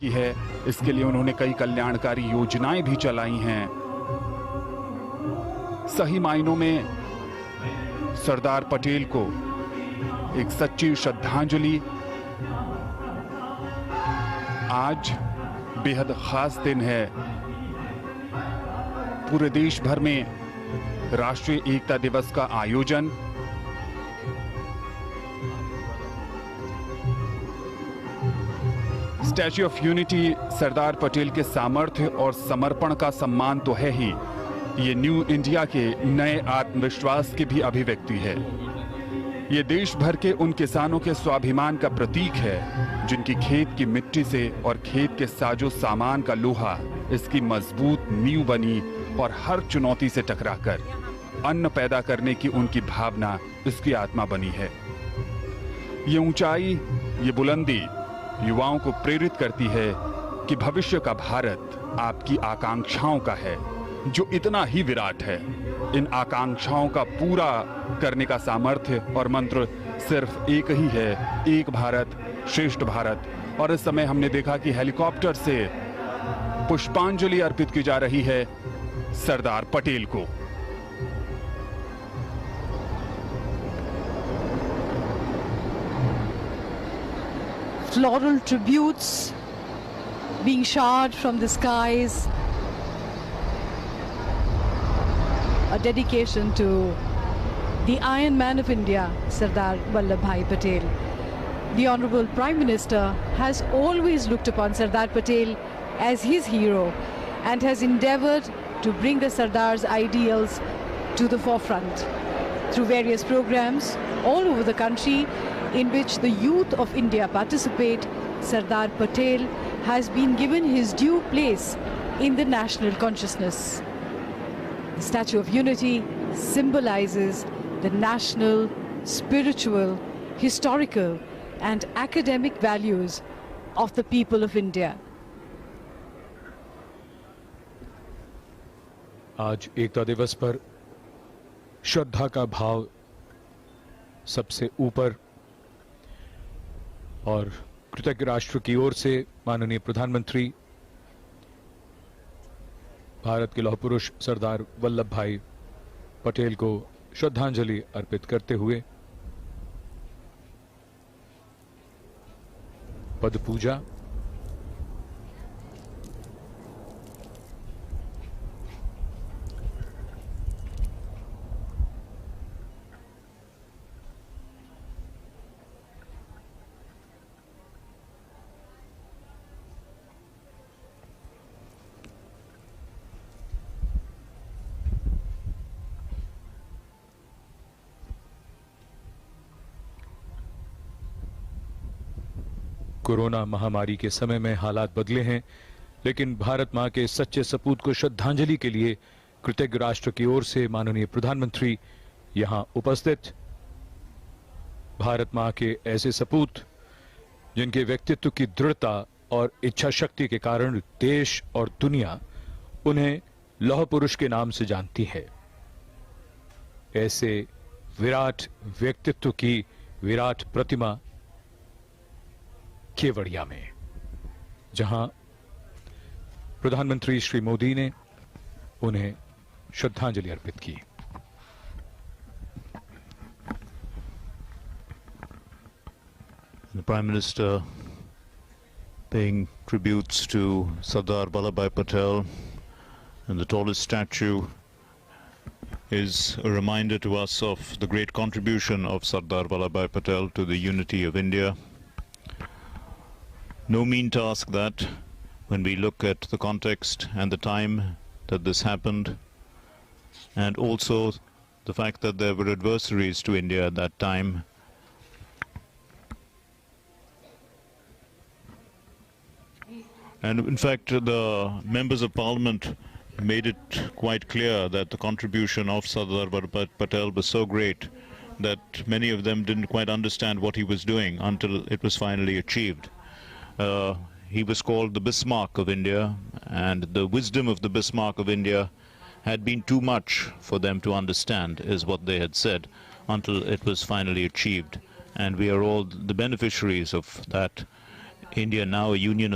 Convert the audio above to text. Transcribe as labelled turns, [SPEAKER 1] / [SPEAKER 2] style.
[SPEAKER 1] की है। इसके लिए उन्होंने कई कल्याणकारी योजनाएं भी चलाई हैं। सही मायनों में सरदार पटेल को एक सच्ची श्रद्धांजलि। आज बेहद खास दिन है। पूरे देश भर में राष्ट्रीय एकता दिवस का आयोजन। Statue of unity Sardar Patel के सामर्थ्य और समर्पण का सम्मान तो है ही, ये न्यू इंडिया के नए आत्मविश्वास की भी अभिव्यक्ति है। ये देश भर के उन किसानों के स्वाभिमान का प्रतीक है जिनकी खेत की मिट्टी से और खेत के साजो सामान का लोहा इसकी मजबूत नींव बनी और हर चुनौती से टकराकर अन्न पैदा करने की उनकी भावना इसकी आत्मा बनी है। ये ऊंचाई, ये बुलंदी युवाओं को प्रेरित करती है कि भविष्य का भारत आपकी आकांक्षाओं का है, जो इतना ही विराट है। इन आकांक्षाओं का पूरा करने का सामर्थ्य और मंत्र सिर्फ एक ही है, एक भारत श्रेष्ठ भारत। और इस समय हमने देखा कि हेलीकॉप्टर से पुष्पांजलि अर्पित की जा रही है सरदार पटेल को।
[SPEAKER 2] Floral tributes being showered from the skies, a dedication to the Iron Man of India, Sardar Vallabhbhai Patel. The Honorable Prime Minister has always looked upon Sardar Patel as his hero and has endeavored to bring the Sardar's ideals to the forefront through various programs all over the country in which the youth of India participate. Sardar Patel has been given his due place in the national consciousness. The Statue of Unity symbolizes the national, spiritual, historical and academic values of the people of India.
[SPEAKER 3] आज एकता दिवस पर श्रद्धा का भाव सबसे ऊपर और कृतज्ञ राष्ट्र की ओर से माननीय प्रधानमंत्री भारत के लौह पुरुष सरदार वल्लभ भाई पटेल को श्रद्धांजलि अर्पित करते हुए पद पूजा, कोरोना महामारी के समय में हालात बदले हैं, लेकिन भारत मां के सच्चे सपूत को श्रद्धांजलि के लिए कृतज्ञ राष्ट्र की ओर से माननीय प्रधानमंत्री यहां उपस्थित। भारत मां के ऐसे सपूत जिनके व्यक्तित्व की दृढ़ता और इच्छा शक्ति के कारण देश और दुनिया उन्हें लौह पुरुष के नाम से जानती है। ऐसे विराट व्यक्तित्व की विराट प्रतिमा केवड़िया में, जहां प्रधानमंत्री श्री मोदी ने उन्हें श्रद्धांजलि अर्पित की।
[SPEAKER 4] The Prime Minister paying tributes to Sardar Vallabhbhai Patel, and the tallest statue is a reminder to us of the great contribution of Sardar Vallabhbhai Patel to the unity of India. No mean task that, when we look at the context and the time that this happened, and also the fact that there were adversaries to India at that time. And in fact, the members of parliament made it quite clear that the contribution of Sardar Vallabhbhai Patel was so great that many of them didn't quite understand what he was doing until it was finally achieved. He was called the Bismarck of India, and the wisdom of the Bismarck of India had been too much for them to understand, is what they had said, until it was finally achieved. And we are all the beneficiaries of that. India now a union of